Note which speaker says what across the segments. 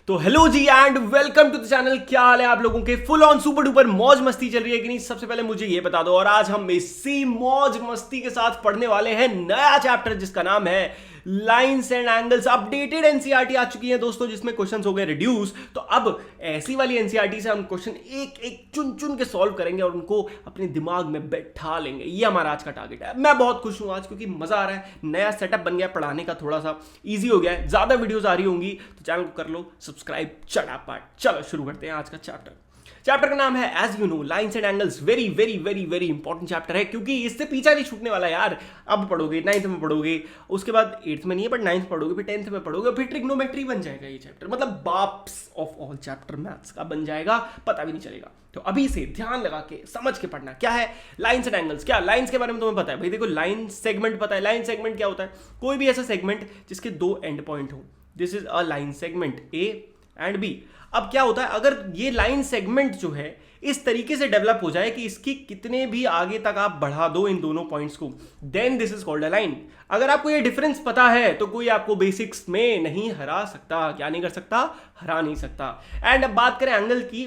Speaker 1: तो hello ji and welcome to the channel. क्या हाल है आप लोगों के? फुल ऑन सुपर डुपर मौज मस्ती चल रही है कि नहीं? सबसे पहले मुझे ये बता दो। और आज हम इसी मौज मस्ती के साथ पढ़ने वाले हैं नया चैप्टर जिसका नाम है lines and angles. Updated NCERT आ चुकी है दोस्तों, जिसमें क्वेश्चंस हो गए रिड्यूस। तो अब ऐसी वाली एनसीईआरटी से हम क्वेश्चन एक एक चुन चुन के सॉल्व करेंगे और उनको अपने दिमाग में बैठा लेंगे। ये हमारा आज का टारगेट है। मैं बहुत खुश हूं आज क्योंकि मजा आ रहा है। नया सेटअप बन गया पढ़ाने का, थोड़ा सा इजी हो गया है। ज्यादा वीडियोस आ रही होंगी तो चैनल को कर लो सब्सक्राइब चटापट। चलो शुरू करते हैं आज का चैप्टर। चैप्टर का नाम है as you know lines and angles. Very very very very important chapter है क्योंकि इससे पीछा नहीं छूटने वाला यार। अब पढ़ोगे 9th में पढ़ोगे, उसके बाद 8th में नहीं है बट 9th पढ़ोगे, फिर 10th में पढ़ोगे, फिर ट्रिग्नोमेट्री बन जाएगा ये चैप्टर। मतलब बाप्स ऑफ ऑल चैप्टर मैथ्स का बन जाएगा, पता भी नहीं चलेगा। तो अभी से ध्यान लगा के समझ के पढ़ना। क्या है लाइंस एंड एंगल्स? क्या लाइंस के बारे में तुम्हें पता है? भाई देखो, लाइन सेगमेंट पता है। लाइन सेगमेंट क्या होता है? कोई भी ऐसा सेगमेंट जिसके दो एंड पॉइंट हो। This is a line segment A and B. अब क्या होता है, अगर ये लाइन सेगमेंट जो है इस तरीके से डेवलप हो जाए कि इसकी कितने भी आगे तक आप बढ़ा दो इन दोनों पॉइंट्स को, then this is called a line. अगर आपको ये डिफरेंस पता है तो कोई आपको बेसिक्स में नहीं हरा सकता। क्या नहीं कर सकता? हरा नहीं सकता। एंड अब बात करें एंगल की,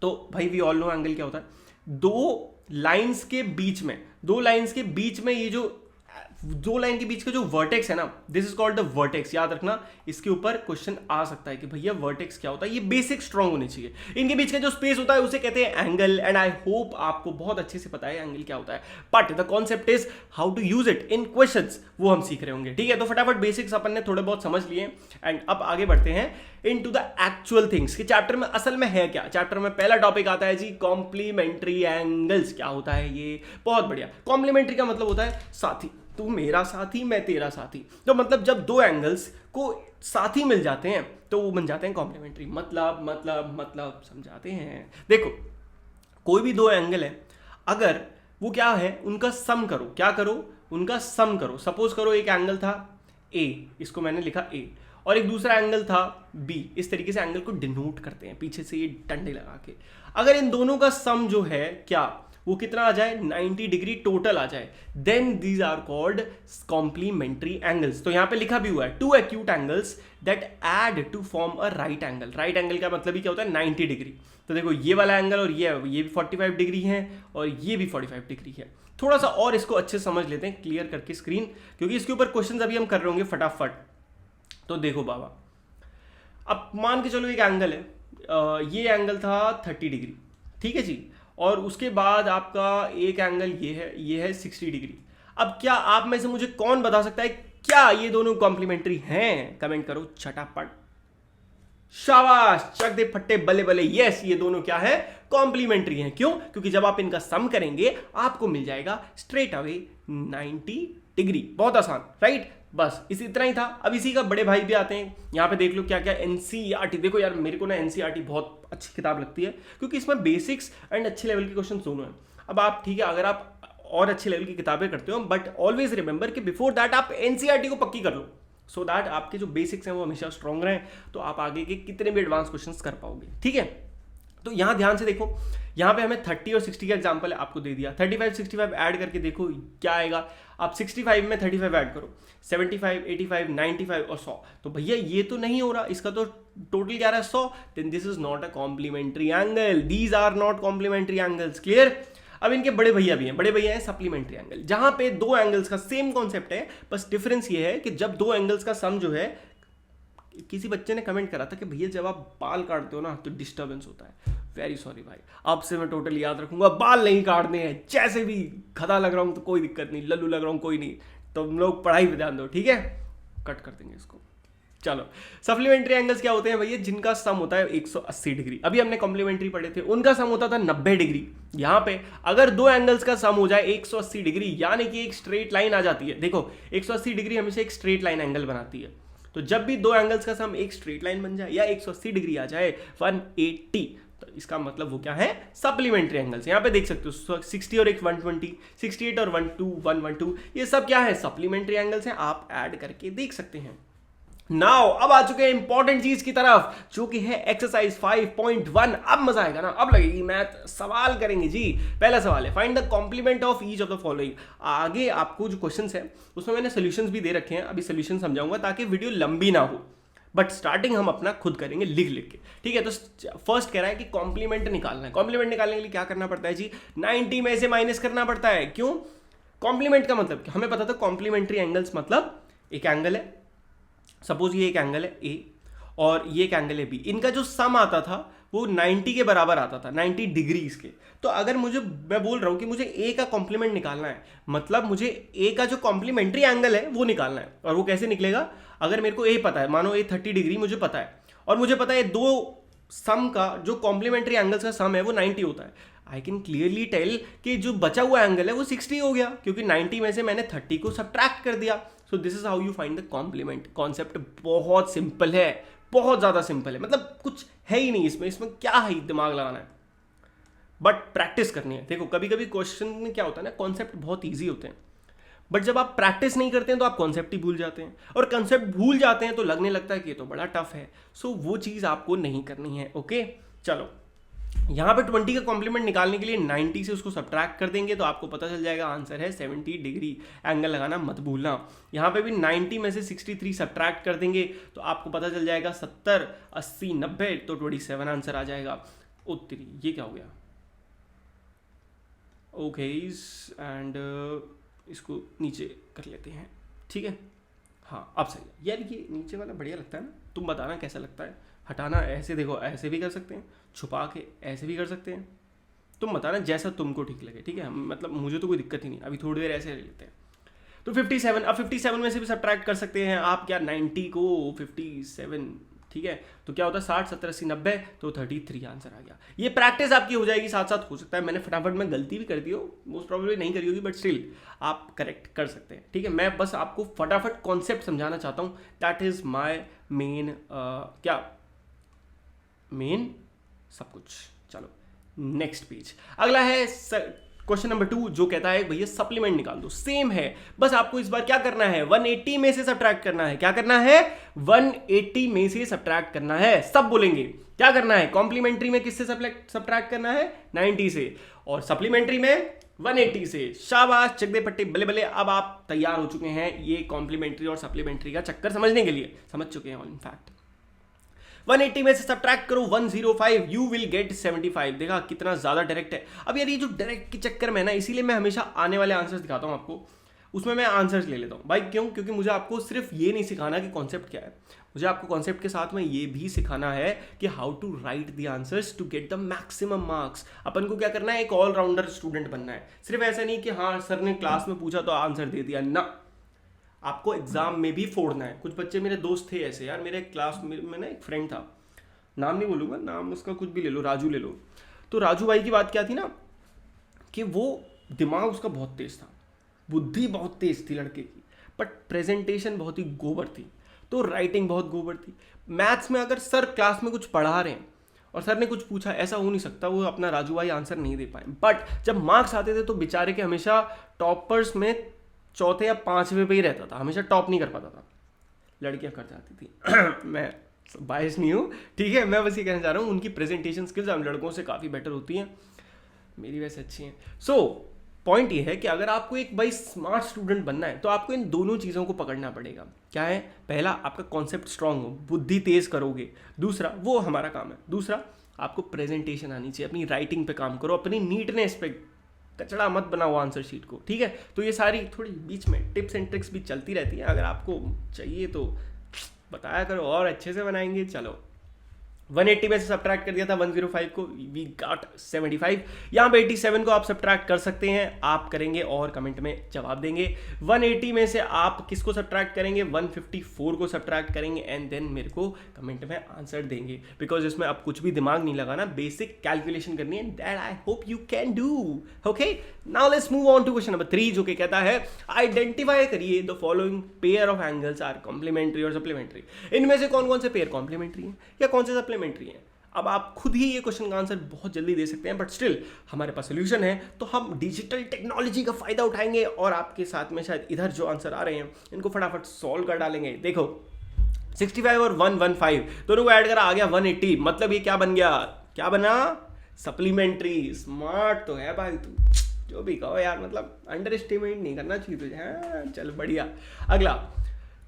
Speaker 1: तो भाई वी ऑल नो एंगल क्या होता है। दो लाइंस के बीच में ये जो दो लाइन के बीच का जो वर्टेक्स है ना, this is called the vertex. याद रखना, इसके ऊपर क्वेश्चन आ सकता है कि भैया वर्टेक्स क्या होता है। ये बेसिक स्ट्रांग होने चाहिए। इनके बीच का जो स्पेस होता है उसे कहते हैं एंगल। एंड आई होप आपको बहुत अच्छे से पता है एंगल क्या होता है, but the concept is how to use it in questions, वो हम सीख रहे होंगे। ठीक है, तो फटाफट बेसिक्स अपन ने थोड़े बहुत समझ लिए एंड अब आगे बढ़ते हैं इनटू द एक्चुअल थिंग्स कि चैप्टर में असल में है क्या। चैप्टर में पहला टॉपिक आता है जी कॉम्प्लीमेंट्री एंगल्स। क्या होता है ये? बहुत बढ़िया। कॉम्प्लीमेंट्री का मतलब होता है साथी। तू मेरा साथी, मैं तेरा साथी। तो मतलब जब दो एंगल्स को साथी मिल जाते हैं तो वो बन जाते हैं कॉम्प्लीमेंट्री। मतलब समझाते हैं। देखो, कोई भी दो एंगल है, अगर वो क्या है, उनका सम करो। क्या करो? उनका सम करो। सपोज करो एक एंगल था ए, इसको मैंने लिखा ए, और एक दूसरा एंगल था बी। इस तरीके से एंगल को डिनोट करते हैं पीछे से ये डंडे लगा के। अगर इन दोनों का सम जो है क्या, वो कितना आ जाए, 90 डिग्री टोटल आ जाए, then these are called complementary angles. तो यहां पे लिखा भी हुआ है two acute angles that add to form a right angle. Right angle का मतलब ही क्या होता है? 90 डिग्री। तो देखो, ये वाला एंगल और ये भी 45 डिग्री है और ये भी 45 डिग्री है। थोड़ा सा और इसको अच्छे से समझ लेते हैं क्लियर करके स्क्रीन, क्योंकि इसके ऊपर क्वेश्चन अभी हम कर रहे होंगे फटाफट। तो देखो बाबा, अब मान के चलो एक एंगल है, ये एंगल था 30 डिग्री, ठीक है जी। और उसके बाद आपका एक एंगल ये है 60 डिग्री। अब क्या आप में से मुझे कौन बता सकता है क्या ये दोनों कॉम्प्लीमेंट्री हैं? कमेंट करो छटापट। शाबाश, चक दे फट्टे बल्ले बल्ले। यस, ये दोनों क्या है? कॉम्प्लीमेंट्री हैं। क्यों? क्योंकि जब आप इनका सम करेंगे आपको मिल जाएगा स्ट्रेट अवे 90 डिग्री। बहुत आसान, राइट? बस इतना ही था। अब इसी का बड़े भाई भी आते हैं। यहाँ पे देख लो क्या क्या एनसीईआरटी। देखो यार, मेरे को ना एनसीईआरटी बहुत अच्छी किताब लगती है क्योंकि इसमें बेसिक्स एंड अच्छे लेवल के क्वेश्चन दोनों हैं। अब आप ठीक है, अगर आप और अच्छे लेवल की किताबें करते हो, बट ऑलवेज रिमेंबर कि बिफोर दैट आप एनसीईआरटी को पक्की कर लो, सो दैट आपके जो बेसिक्स हैं वो हमेशा स्ट्रॉन्ग रहें, तो आप आगे के कितने भी एडवांस क्वेश्चंस कर पाओगे। ठीक है, तो यहां ध्यान से देखो, यहां पे हमें 30 और 60 का एग्जांपल आपको दे दिया। 35 65 ऐड करके देखो क्या आएगा। आप 65 में 35 ऐड करो, 75 85 95 और 100। तो भैया ये तो नहीं हो रहा, इसका तो टोटल क्या रहा है 100। Then this is not a complementary angle. These are not complementary angles. Clear? अब इनके बड़े भैया भी हैं। बड़े भैया हैं सप्लीमेंट्री एंगल, जहां पे दो एंगल्स का सेम कॉन्सेप्ट है, बस डिफरेंस ये है कि जब दो एंगल्स का सम जो है, किसी बच्चे ने कमेंट करा था कि भैया जब आप बाल काटते हो ना तो डिस्टर्बेंस होता है। वेरी सॉरी भाई, अब से मैं टोटल याद रखूंगा, बाल नहीं काटने हैं। जैसे भी खदा लग रहा हूं तो कोई दिक्कत नहीं, लल्लू लग रहा हूं कोई नहीं, तो तुम लोग पढ़ाई पे ध्यान दो। ठीक है, कट कर देंगे इसको। चलो, सप्लीमेंट्री एंगल्स क्या होते हैं भैया? जिनका सम होता है 180 डिग्री। अभी हमने कॉम्प्लीमेंट्री पढ़े थे, उनका सम होता था 90 डिग्री। यहां पे अगर दो एंगल्स का सम हो जाए 180 डिग्री, यानी कि एक स्ट्रेट लाइन आ जाती है। देखो, 180 डिग्री हमेशा एक स्ट्रेट लाइन एंगल बनाती है। तो जब भी दो एंगल्स का सम एक स्ट्रेट लाइन बन जाए या 180 डिग्री आ जाए 180, तो इसका मतलब वो क्या है? Supplementary angles. यहां पे देख सकते हो 60 और एक 120, 68 और 112, ये सब क्या है? सप्लीमेंट्री एंगल्स हैं। आप ऐड करके देख सकते हैं। नाउ अब आ चुके हैं इंपॉर्टेंट चीज की तरफ, जो कि है एक्सरसाइज 5.1। अब मजा आएगा ना, अब लगेगी मैथ। सवाल करेंगे जी। पहला सवाल है find the complement of each of the following. आगे आपको जो क्वेश्चंस है उसमें मैंने सॉल्यूशंस भी दे रखे हैं, अभी सॉल्यूशन समझाऊंगा ताकि वीडियो लंबी ना हो। बट स्टार्टिंग हम अपना खुद करेंगे लिख लिख के, ठीक है। तो फर्स्ट कह रहा है कि कॉम्प्लीमेंट निकालना है। कॉम्प्लीमेंट निकालने के लिए क्या करना पड़ता है जी, 90 में से माइनस करना पड़ता है। क्यों? कॉम्प्लीमेंट का मतलब हमें पता था कॉम्प्लीमेंट्री एंगल्स मतलब एक एंगल है, सपोज ये एक एंगल है ए और ये एक एंगल है बी, इनका जो सम आता था वो 90 के बराबर आता था, 90 डिग्रीज के। तो अगर मैं बोल रहा हूं कि मुझे ए का कॉम्प्लीमेंट निकालना है, मतलब मुझे ए का जो कॉम्प्लीमेंट्री एंगल है वो निकालना है। और वो कैसे निकलेगा? अगर मेरे को ए पता है, मानो ए 30 डिग्री मुझे पता है, और मुझे पता है दो सम का जो कॉम्प्लीमेंट्री एंगल्स का सम है वो 90 होता है, आई कैन क्लियरली टेल कि जो बचा हुआ एंगल है वो 60 हो गया, क्योंकि 90 में से मैंने 30 को सब्ट्रैक्ट कर दिया। So this is how you find the complement. Concept बहुत सिंपल है, बहुत ज्यादा सिंपल है, मतलब कुछ है ही नहीं इसमें क्या है दिमाग लगाना है, बट प्रैक्टिस करनी है। देखो कभी कभी क्वेश्चन में क्या होता है ना, कॉन्सेप्ट बहुत ईजी होते हैं, बट जब आप प्रैक्टिस नहीं करते हैं तो आप कॉन्सेप्ट ही भूल जाते हैं, और कॉन्सेप्ट भूल जाते हैं तो लगने लगता है कि ये तो बड़ा टफ है। सो वो चीज आपको नहीं करनी है। ओके चलो, यहां पे 20 का कॉम्प्लीमेंट निकालने के लिए 90 से उसको सब्ट्रैक्ट कर देंगे तो आपको पता चल जाएगा आंसर है 70 डिग्री। एंगल लगाना मत भूलना। यहां पे भी 90 में से 63 सब्ट्रैक्ट कर देंगे तो आपको पता चल जाएगा 70, 80, 90, तो 27 आंसर आ जाएगा। उत्तरी ये क्या हो गया? ओके एंड इसको नीचे कर लेते हैं, ठीक है। हाँ अब सही है यार, ये नीचे वाला बढ़िया लगता है ना, तुम बताना कैसा लगता है। हटाना ऐसे, देखो ऐसे भी कर सकते हैं, छुपा के ऐसे भी कर सकते हैं, तुम बताना जैसा तुमको ठीक लगे, ठीक है। मतलब मुझे तो कोई दिक्कत ही नहीं, अभी थोड़ी देर ऐसे ले लेते हैं। तो 57, अब 57 में से भी सब्ट्रैक्ट कर सकते हैं आप क्या, 90 को 57, ठीक है। तो क्या होता है 60, 70, 80, 90, तो 33 आंसर आ गया। ये प्रैक्टिस आपकी हो जाएगी साथ साथ। हो सकता है मैंने फटाफट में गलती भी कर दी हो, मोस्ट प्रॉब्लली नहीं करी होगी, बट स्टिल आप करेक्ट कर सकते हैं, ठीक है। मैं बस आपको फटाफट कॉन्सेप्ट समझाना चाहता हूँ, दैट इज माई मेन क्या मेन सब कुछ। चलो नेक्स्ट पेज, अगला है क्वेश्चन नंबर 2 जो कहता है भैया सप्लीमेंट निकाल दो। सेम है, बस आपको इस बार क्या करना है, 180 में से सब्ट्रैक्ट करना है। क्या करना है? 180 में से सब्ट्रैक्ट करना है। सब बोलेंगे क्या करना है? कॉम्प्लीमेंट्री में किससे सब्ट्रैक्ट करना है? 90 से, और सप्लीमेंट्री में 180 से। शाबाश, चक दे पट्टी, बले बले। अब आप तैयार हो चुके हैं ये कॉम्प्लीमेंट्री और सप्लीमेंट्री का चक्कर समझने के लिए, समझ चुके हैं इनफैक्ट। 180 में से सब्ट्रैक्ट करो 105, यू विल गेट 75। देखा कितना ज्यादा डायरेक्ट है। अब यार ये जो डायरेक्ट के चक्कर में है ना, इसीलिए मैं हमेशा आने वाले आंसर्स दिखाता हूं आपको, उसमें मैं आंसर्स ले लेता हूं भाई। क्यों? क्योंकि मुझे आपको सिर्फ ये नहीं सिखाना कि कॉन्सेप्ट क्या है, मुझे आपको कॉन्सेप्ट के साथ में ये भी सिखाना है कि how to write the answers to get the maximum marks. अपन को क्या करना है, एक ऑलराउंडर स्टूडेंट बनना है। सिर्फ ऐसा नहीं कि हाँ सर ने क्लास में पूछा तो आंसर दे दिया ना, आपको एग्जाम में भी फोड़ना है। कुछ बच्चे मेरे दोस्त थे ऐसे यार, मेरे क्लास में ना एक फ्रेंड था, नाम नहीं बोलूंगा, नाम उसका कुछ भी ले लो, राजू ले लो। तो राजू भाई की बात क्या थी ना, कि वो दिमाग उसका बहुत तेज था, बुद्धि बहुत तेज थी लड़के की, बट प्रेजेंटेशन बहुत ही गोबर थी, तो राइटिंग बहुत गोबर थी। मैथ्स में अगर सर क्लास में कुछ पढ़ा रहे हैं और सर ने कुछ पूछा, ऐसा हो नहीं सकता वो अपना राजू भाई आंसर नहीं दे पाए। बट जब मार्क्स आते थे तो बेचारे के हमेशा टॉपर्स में चौथे या पांचवें पे ही रहता था, हमेशा टॉप नहीं कर पाता था, लड़कियां कर जाती थी। मैं बायस नहीं हूँ, ठीक है, मैं बस ये कहना चाह रहा हूँ उनकी प्रेजेंटेशन स्किल्स हम लड़कों से काफ़ी बेटर होती हैं, मेरी वैसे अच्छी हैं। सो पॉइंट ये है कि अगर आपको एक भाई स्मार्ट स्टूडेंट बनना है तो आपको इन दोनों चीज़ों को पकड़ना पड़ेगा। क्या है? पहला, आपका कॉन्सेप्ट स्ट्रांग हो, बुद्धि तेज करोगे। दूसरा, वो हमारा काम है। दूसरा, आपको प्रेजेंटेशन आनी चाहिए, अपनी राइटिंग पे काम करो, अपनी नीटनेस पे, कचड़ा मत बनाओ आंसर शीट को, ठीक है। तो ये सारी थोड़ी बीच में टिप्स एंड ट्रिक्स भी चलती रहती हैं, अगर आपको चाहिए तो बताया करो और अच्छे से बनाएंगे। चलो 180 में से सब्ट्रैक्ट कर दिया था 105 को, वी गॉट 75। यहाँ पे 87 को आप सब्ट्रैक्ट कर सकते हैं, आप करेंगे और कमेंट में जवाब देंगे। 180 में से आप किसको सब्ट्रैक्ट करेंगे? 154 को सब्ट्रैक्ट करेंगे एंड देन मेरे को कमेंट में आंसर देंगे, बिकॉज इसमें अब कुछ भी दिमाग नहीं लगाना, बेसिक कैलकुलेशन करनी है, that I hope you can do. Okay, now let's move on to question number 3 जो कि कहता है आइडेंटिफाई करिए the following pair of angles are complementary और सप्लीमेंट्री। इनमें से कौन कौन से पेयर कॉम्प्लीमेंट्री हैं या कौन से सप्लीमेंट्री हैं? अब आप खुद ही ये क्वेश्चन का आंसर बहुत जल्दी दे सकते हैं, बट स्टिल हमारे पास सोल्यूशन है, तो हम डिजिटल टेक्नोलॉजी का फायदा उठाएंगे और आपके साथ में शायद इधर जो आंसर आ रहे हैं इनको फटाफट सॉल्व कर डालेंगे। देखो 65 और 115 दोनों को ऐड करा, आ गया 180, मतलब ये क्या बन गया? क्या बना? सप्लीमेंट्री। स्मार्ट तो है भाई तू, जो भी कहो यार, मतलब अंडर एस्टिमेट नहीं करना चाहिए तुझे। हाँ चल बढ़िया। अगला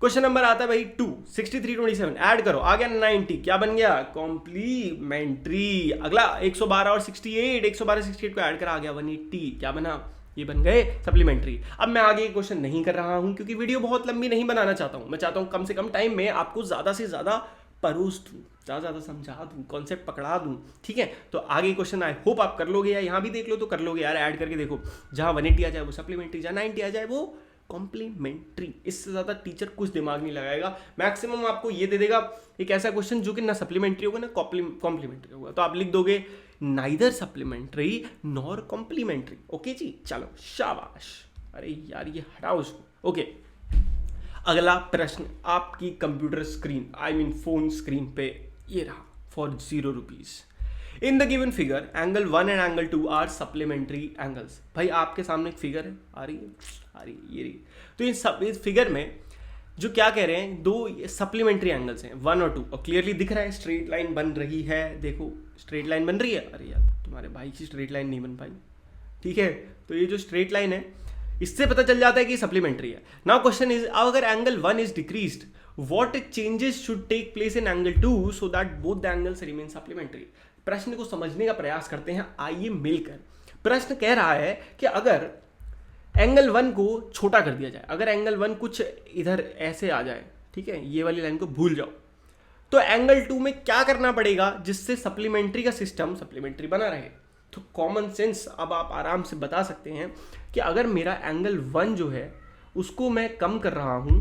Speaker 1: क्वेश्चन नंबर आता है भाई 2, 63 27 ऐड करो, आ गया 90, क्या बन गया कॉम्प्लीमेंट्री। अगला 112 और 68, 112 68 को ऐड करा, आ गया 180, क्या बना, ये बन गए सप्लीमेंट्री। अब मैं आगे क्वेश्चन नहीं कर रहा हूं क्योंकि वीडियो बहुत लंबी नहीं बनाना चाहता हूं, मैं चाहता हूं कम से कम टाइम में आपको ज्यादा से ज्यादा परोस दूं, ज़्यादा समझा दूं, कॉन्सेप्ट पकड़ा दूं, ठीक है। तो आगे क्वेश्चन आई होप आप कर लोगे, या यहाँ भी देख लो तो कर लोगे यार, ऐड करके देखो, जहाँ 180 आ जाए वो सप्लीमेंट्री, जहाँ 90 आ जाए वो कॉम्प्लीमेंट्री। इससे ज़्यादा टीचर कुछ दिमाग नहीं लगाएगा, मैक्सिमम आपको ये दे देगा एक ऐसा क्वेश्चन जो कि ना सप्लीमेंट्री होगा ना कॉम्प्लीमेंट्री होगा, तो आप लिख दोगे neither supplementary nor complementary. Okay जी, चलो शाबाश। अरे यार ये हटाओ उसको। ओके, अगला प्रश्न आपकी computer screen I mean phone screen पे ये रहा, for 0 rupees in the given figure angle 1 and angle 2 are supplementary angles. भाई आपके सामने एक फिगर है, आ रही है ये रही। तो इस फिगर में जो क्या कह रहे हैं, दो सप्लीमेंट्री एंगल्स हैं 1 और 2, और क्लियरली दिख रहा है स्ट्रेट लाइन बन रही है, देखो स्ट्रेट लाइन बन रही है। अरे यार तुम्हारे भाई की स्ट्रेट लाइन नहीं बन पाई, ठीक है। तो ये जो स्ट्रेट लाइन है इससे पता चल जाता है कि सप्लीमेंट्री है। नाउ क्वेश्चन इज, अगर angle 1 is decreased what changes should take place in angle 2 so that both the angles remain supplementary. प्रश्न को समझने का प्रयास करते हैं, आइए मिलकर। प्रश्न कह रहा है कि अगर एंगल 1 को छोटा कर दिया जाए, अगर एंगल 1 कुछ इधर ऐसे आ जाए, ठीक है, ये वाली लाइन को भूल जाओ, तो एंगल 2 में क्या करना पड़ेगा जिससे सप्लीमेंट्री का सिस्टम सप्लीमेंट्री बना रहे। तो कॉमन सेंस अब आप आराम से बता सकते हैं कि अगर मेरा एंगल 1 जो है उसको मैं कम कर रहा हूं,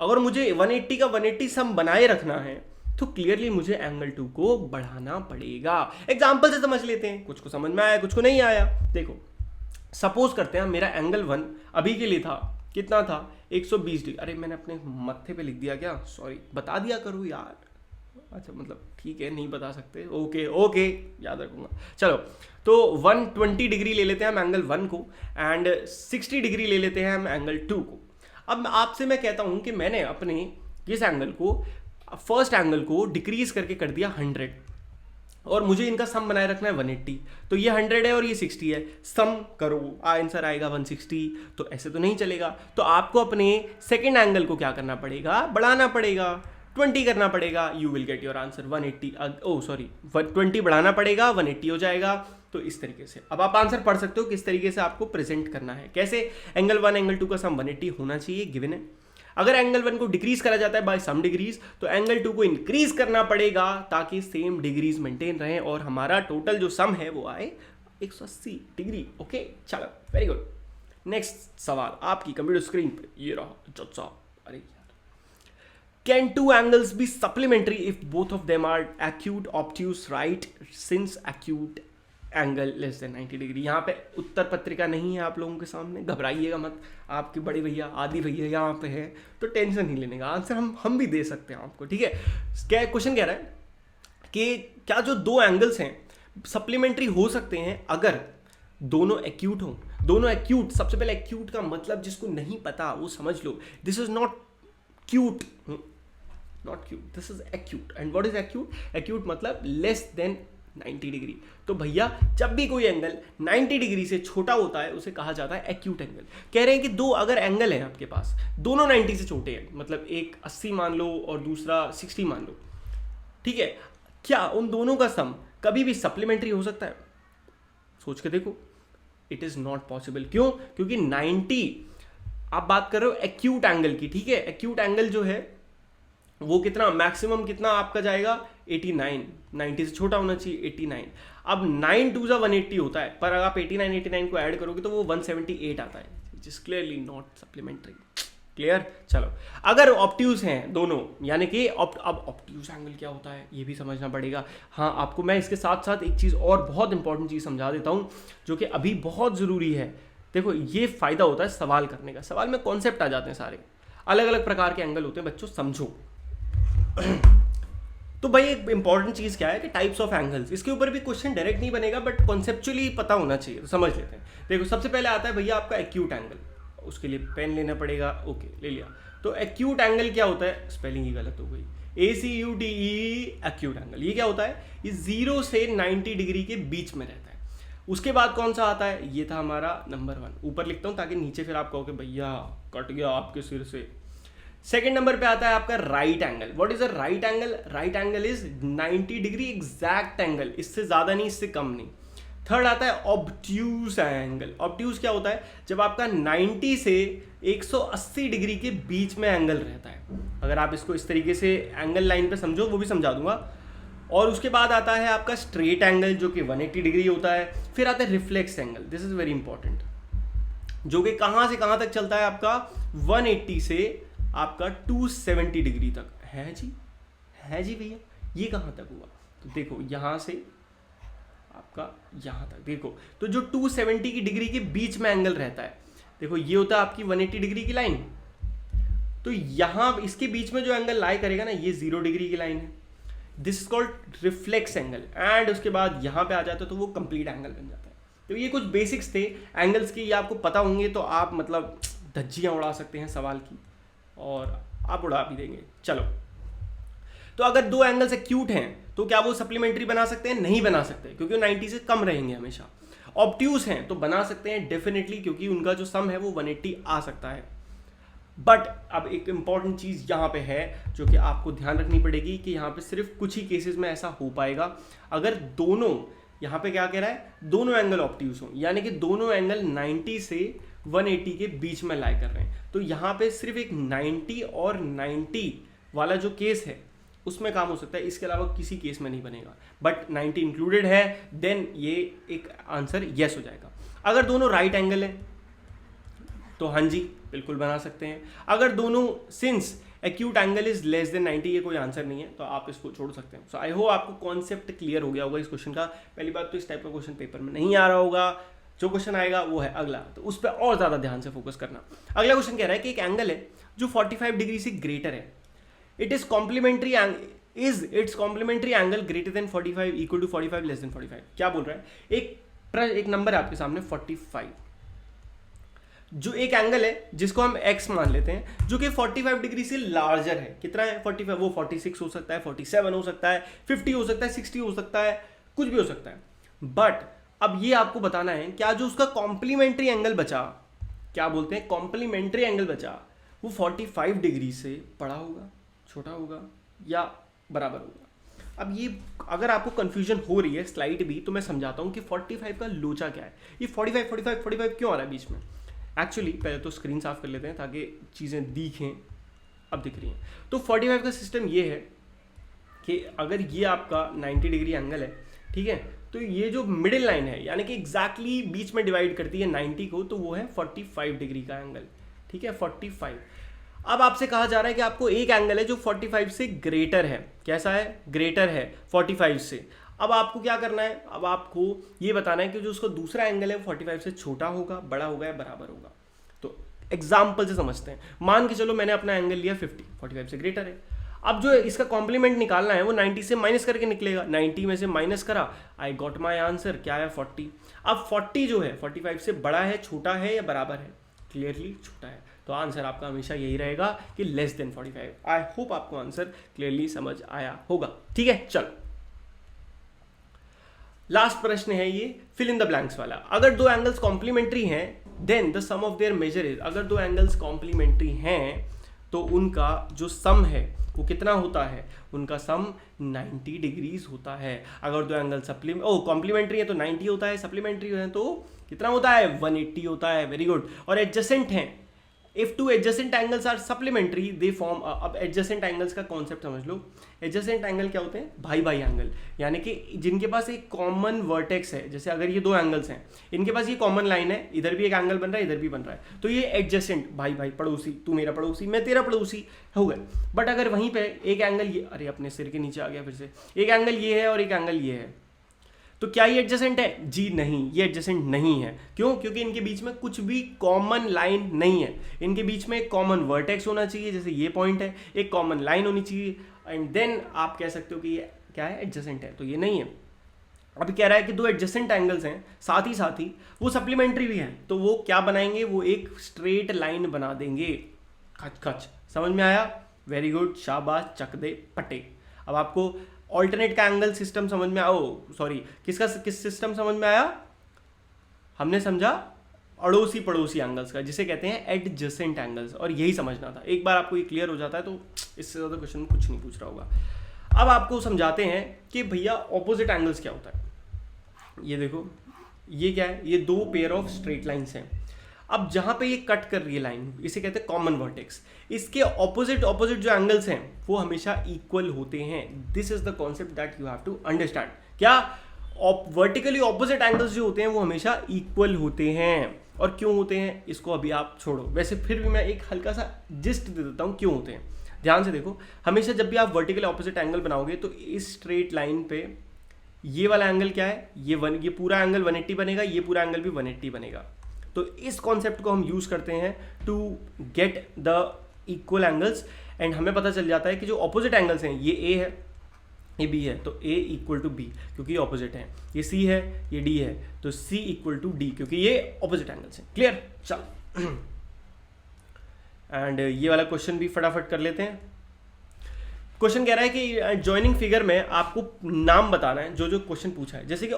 Speaker 1: अगर मुझे 180 का 180 सम बनाए रखना है तो क्लियरली मुझे एंगल 2 को बढ़ाना पड़ेगा। एग्जांपल से समझ लेते हैं, कुछ को समझ में आया कुछ को नहीं आया। देखो सपोज करते हैं मेरा एंगल 1 अभी के लिए था, कितना था 120 डिग्री। अरे मैंने अपने मत्थे पे लिख दिया क्या, सॉरी, बता दिया करो यार। अच्छा मतलब ठीक है, नहीं बता सकते, ओके ओके याद रखूंगा। चलो तो 120 डिग्री ले लेते हैं हम एंगल 1 को, एंड 60 डिग्री ले लेते हैं हम एंगल 2 को। अब आपसे मैं कहता हूं कि मैंने अपने इस एंगल को, फर्स्ट एंगल को डिक्रीज करके कर दिया 100, और मुझे इनका सम बनाए रखना है 180। तो ये 100 है और ये 60 है, सम करो आंसर आएगा 160। तो ऐसे तो नहीं चलेगा, तो आपको अपने सेकेंड एंगल को क्या करना पड़ेगा, बढ़ाना पड़ेगा, 20 करना पड़ेगा। You will get your answer 180, oh sorry 20 बढ़ाना पड़ेगा, 180 हो जाएगा। तो इस तरीके से अब आप आंसर पढ़ सकते हो किस तरीके से आपको प्रेजेंट करना है, कैसे एंगल 1 एंगल 2 का सम 180 होना चाहिए, गिवन है। अगर एंगल 1 को डिक्रीज करा जाता है बाय सम डिग्रीज, तो एंगल 2 को इंक्रीज करना पड़ेगा ताकि सेम डिग्रीज मेंटेन रहे और हमारा टोटल जो सम है वो आए 180 डिग्री। ओके चलो वेरी गुड। नेक्स्ट सवाल आपकी कंप्यूटर स्क्रीन पे ये रहा चचा। अरे can two angles be supplementary if both of them are acute obtuse right, since acute angle less than 90 degree. यहाँ पे उत्तर पत्रिका नहीं है आप लोगों के सामने, घबराइएगा मत, आपके बड़े भैया आदि भैया यहाँ पे है, तो टेंशन नहीं लेने का, आंसर हम भी दे सकते हैं आपको, ठीक है। क्या क्वेश्चन कह रहा है कि क्या जो दो एंगल्स हैं सप्लीमेंट्री हो सकते हैं अगर दोनों एक्यूट हों। दोनों एक्यूट, सबसे पहले एक्यूट का मतलब जिसको नहीं पता वो समझ लो, this is not cute, not cute, this is acute. And what is acute, acute मतलब लेस देन 90 डिग्री। तो भैया जब भी कोई एंगल 90 डिग्री से छोटा होता है उसे कहा जाता है एक्यूट एंगल। कह रहे हैं कि दो अगर एंगल है आपके पास, दोनों 90 से छोटे हैं, मतलब एक 80 मान लो और दूसरा 60 मान लो, ठीक है, क्या उन दोनों का सम कभी भी सप्लीमेंट्री हो सकता है? सोच के देखो, इट इज नॉट पॉसिबल। क्यों? क्योंकि 90 आप बात कर रहे हो एक्यूट एंगल की, ठीक है। एक्यूट एंगल जो है वो कितना, मैक्सिमम कितना आपका जाएगा 89, 90 से छोटा होना चाहिए 89। अब 9 2 180 होता है, पर अगर आप 89 को ऐड करोगे तो वो 178 आता है, विच is clearly not supplementary. Clear? चलो अगर ऑब्ट्यूज हैं दोनों, यानी कि अब ऑब्ट्यूज एंगल क्या होता है ये भी समझना पड़ेगा। हाँ, आपको मैं इसके साथ साथ एक चीज़ और बहुत इंपॉर्टेंट चीज़ समझा देता हूँ जो कि अभी बहुत ज़रूरी है। देखो ये फ़ायदा होता है सवाल करने का, सवाल में कॉन्सेप्ट आ जाते हैं सारे, अलग अलग प्रकार के एंगल होते हैं, बच्चों समझो। तो भाई एक इंपॉर्टेंट चीज़ क्या है कि टाइप्स ऑफ एंगल्स, इसके ऊपर भी क्वेश्चन डायरेक्ट नहीं बनेगा बट कॉन्सेप्चुअली पता होना चाहिए, तो समझ लेते हैं। देखो सबसे पहले आता है भैया आपका एक्यूट एंगल, उसके लिए पेन लेना पड़ेगा, ओके ले लिया। तो एक्यूट एंगल क्या होता है, स्पेलिंग ही गलत हो गई, ACUTE एक्यूट एंगल। ये क्या होता है, ये 0 से 90 डिग्री के बीच में रहता है। उसके बाद कौन सा आता है, ये था हमारा नंबर 1, ऊपर लिखता हूँ ताकि नीचे फिर आप कहोगे भैया कट गया आपके सिर से। सेकेंड नंबर पे आता है आपका right angle. What is a right angle? Right angle is 90 degree exact angle, इससे ज्यादा नहीं, इससे कम नहीं। थर्ड आता है ऑब्ट्यूज एंगल। ऑब्ट्यूज क्या होता है? जब आपका 90 से 180 डिग्री के बीच में एंगल रहता है। अगर आप इसको इस तरीके से एंगल लाइन पे समझो, वो भी समझा दूंगा। और उसके बाद आता है आपका स्ट्रेट एंगल जो कि 180 डिग्री होता है। फिर आता है reflex angle, this is very important, जो कि कहां से कहां तक चलता है आपका 180 से आपका 270 डिग्री तक। है जी भैया, ये कहां तक हुआ? तो देखो यहां से आपका यहां तक देखो, तो जो 270 की डिग्री के बीच में एंगल रहता है, देखो ये होता है आपकी 180 डिग्री की लाइन। तो यहां इसके बीच में जो एंगल लाई करेगा ना, ये 0 डिग्री की लाइन है, this is called reflex angle. And उसके बाद यहां पे आ जाता है तो वो कंप्लीट एंगल बन जाता है। तो ये कुछ बेसिक्स थे एंगल्स के, ये आपको पता होंगे तो आप मतलब धज्जियां उड़ा सकते हैं सवाल की, और आप उड़ा भी देंगे। चलो, तो अगर दो एंगल्स एक्यूट हैं तो क्या वो सप्लीमेंट्री बना सकते हैं? नहीं बना सकते, क्योंकि वो 90 से कम रहेंगे हमेशा। ऑब्ट्यूज हैं तो बना सकते हैं डेफिनेटली, क्योंकि उनका जो सम है वो 180 आ सकता है। बट अब एक इंपॉर्टेंट चीज यहां पे है जो कि आपको ध्यान रखनी पड़ेगी कि यहां पे सिर्फ कुछ ही केसेस में ऐसा हो पाएगा, अगर दोनों, यहां पे क्या कह रहा है, दोनों एंगल ऑब्ट्यूज हो, यानी कि दोनों एंगल 90 से 180 के बीच में लाई कर रहे हैं। तो यहां पे सिर्फ एक 90 और 90 वाला जो केस है उसमें काम हो सकता है, इसके अलावा किसी केस में नहीं बनेगा। बट 90 इंक्लूडेड है, देन ये एक आंसर यस हो जाएगा। अगर दोनों राइट एंगल है तो हाँ जी बिल्कुल बना सकते हैं। अगर दोनों, since acute angle is less than 90, ये कोई आंसर नहीं है, तो आप इसको छोड़ सकते हैं। सो आई होप आपको कॉन्सेप्ट क्लियर हो गया होगा इस क्वेश्चन का। पहली बात तो इस टाइप का क्वेश्चन पेपर में नहीं आ रहा होगा, जो क्वेश्चन आएगा वो है अगला, तो उस पर और ज्यादा ध्यान से फोकस करना। अगला क्वेश्चन कह रहा है कि एक एंगल है जो 45 डिग्री से ग्रेटर है, it is complementary is its complementary angle greater than 45 equal to 45 less than 45। क्या बोल रहा है? एक नंबर है आपके सामने 45, जो एक एंगल है जिसको हम x मान लेते हैं, जो कि 45 डिग्री से लार्जर है। कितना है? 45। वो 46 हो सकता है, 47 हो सकता है, 50 हो सकता है, 60 हो सकता है, कुछ भी हो सकता है। बट अब ये आपको बताना है क्या जो उसका कॉम्प्लीमेंट्री एंगल बचा, क्या बोलते हैं, कॉम्प्लीमेंट्री एंगल बचा, वो 45 डिग्री से बड़ा होगा, छोटा होगा या बराबर होगा। अब ये अगर आपको कंफ्यूजन हो रही है स्लाइड भी, तो मैं समझाता हूं कि 45 का लोचा क्या है। ये 45 45 45 क्यों आ रहा है बीच में? एक्चुअली पहले तो स्क्रीन साफ कर लेते हैं ताकि चीज़ें दिखें। अब दिख रही हैं। तो 45 का सिस्टम ये है कि अगर ये आपका 90 डिग्री एंगल है, ठीक है, तो ये जो मिडिल लाइन है यानी कि एग्जैक्टली बीच में डिवाइड करती है 90 को, तो वो है 45 डिग्री का एंगल, ठीक है, 45। अब आपसे कहा जा रहा है कि आपको एक एंगल है जो 45 से ग्रेटर है। कैसा है? ग्रेटर है 45 से। अब आपको क्या करना है? अब आपको ये बताना है कि जो उसका दूसरा एंगल है वो 45 से छोटा होगा, बड़ा होगा या बराबर होगा। तो एग्जाम्पल से समझते हैं। मान के चलो मैंने अपना एंगल लिया 50, 45 से ग्रेटर है। अब जो इसका कॉम्प्लीमेंट निकालना है वो 90 से माइनस करके निकलेगा। 90 में से माइनस करा, आई गॉट माई आंसर, क्या है? 40। अब 40 जो है 45 से बड़ा है, छोटा है या बराबर है? क्लियरली छोटा है। तो आंसर आपका हमेशा यही रहेगा कि लेस देन 45। आई होप आपको आंसर क्लियरली समझ आया होगा। ठीक है, चलो लास्ट प्रश्न है ये फिल इन द ब्लैंक्स वाला। अगर दो एंगल्स कॉम्प्लीमेंट्री हैं then the sum of their measure is, अगर दो एंगल्स कॉम्प्लीमेंट्री हैं तो उनका जो सम है वो कितना होता है? उनका सम 90 डिग्रीज होता है। अगर दो एंगल कॉम्प्लीमेंट्री है तो 90 होता है, सप्लीमेंट्री है तो कितना होता है? 180 होता है। Very good. और एडजेसेंट हैं, if two adjacent angles are supplementary they form. अब एडजेसेंट एंगल्स का कॉन्सेप्ट समझ लो। एडजेसेंट एंगल क्या होते हैं? भाई भाई एंगल, यानी कि जिनके पास एक कॉमन वर्टेक्स है। जैसे अगर ये दो एंगल्स हैं, इनके पास ये कॉमन लाइन है, इधर भी एक एंगल बन रहा है, इधर भी बन रहा है, तो ये एडजेसेंट, भाई भाई, पड़ोसी, तू मेरा पड़ोसी, मैं तेरा पड़ोसी हो गए। बट अगर वहीं पे एक एंगल ये, अरे अपने सिर के नीचे आ गया फिर से, एक एंगल ये है और एक एंगल ये है, तो क्या ये एडजेसेंट है? जी नहीं, ये एडजेसेंट नहीं है। क्यों? क्योंकि इनके बीच में कुछ भी कॉमन लाइन नहीं है। इनके बीच में एक कॉमन वर्टेक्स होना चाहिए, जैसे ये पॉइंट है, एक कॉमन लाइन होनी चाहिए, एंड देन आप कह सकते हो कि ये क्या है? एडजेसेंट है। तो ये नहीं है। अभी कह रहा है कि दो एडजेसेंट एंगल्स हैं, साथ ही वो सप्लीमेंट्री भी हैं, तो वो क्या बनाएंगे? वो एक स्ट्रेट लाइन बना देंगे। खच खच, समझ में आया? वेरी गुड, शाबाश, चक दे पटे। अब आपको ऑल्टरनेट का एंगल सिस्टम समझ में किस सिस्टम समझ में आया? हमने समझा अड़ोसी पड़ोसी एंगल्स का, जिसे कहते हैं एडजेसेंट एंगल्स, और यही समझना था। एक बार आपको ये क्लियर हो जाता है तो इससे ज़्यादा क्वेश्चन कुछ नहीं पूछ रहा होगा। अब आपको समझाते हैं कि भैया ऑपोजिट एंगल्स क्या होता है। ये देखो, ये क्या है, ये दो पेयर ऑफ स्ट्रेट लाइन्स हैं। अब जहाँ पे ये कट कर रही है लाइन, इसे कहते हैं कॉमन वर्टेक्स। इसके ऑपोजिट ऑपोजिट जो एंगल्स हैं वो हमेशा इक्वल होते हैं। This is the concept that you have to understand. क्या वर्टिकली ऑपोजिट एंगल्स जो होते हैं वो हमेशा इक्वल होते हैं। और क्यों होते हैं इसको अभी आप छोड़ो, वैसे फिर भी मैं एक हल्का सा जिस्ट दे देता हूँ क्यों होते हैं। ध्यान से देखो, हमेशा जब भी आप वर्टिकली ऑपोजिट एंगल बनाओगे तो इस स्ट्रेट लाइन पे ये वाला एंगल क्या है, ये पूरा एंगल 180 बनेगा, ये पूरा एंगल भी 180 बनेगा। तो इस कॉन्सेप्ट को हम यूज करते हैं to get the equal angles, and हमें पता चल जाता है कि जो ऑपोजिट एंगल्स हैं, ये ए है, ये बी है, तो ए इक्वल टू बी क्योंकि ये ऑपोजिट है। ये सी है, ये डी है, तो सी इक्वल टू डी क्योंकि ये ऑपोजिट एंगल्स हैं। क्लियर? चलो एंड ये वाला क्वेश्चन भी फटाफट कर लेते हैं। क्वेश्चन कह रहा है कि जॉइनिंग फिगर में आपको नाम बताना है जो जो क्वेश्चन पूछा है, जैसे कि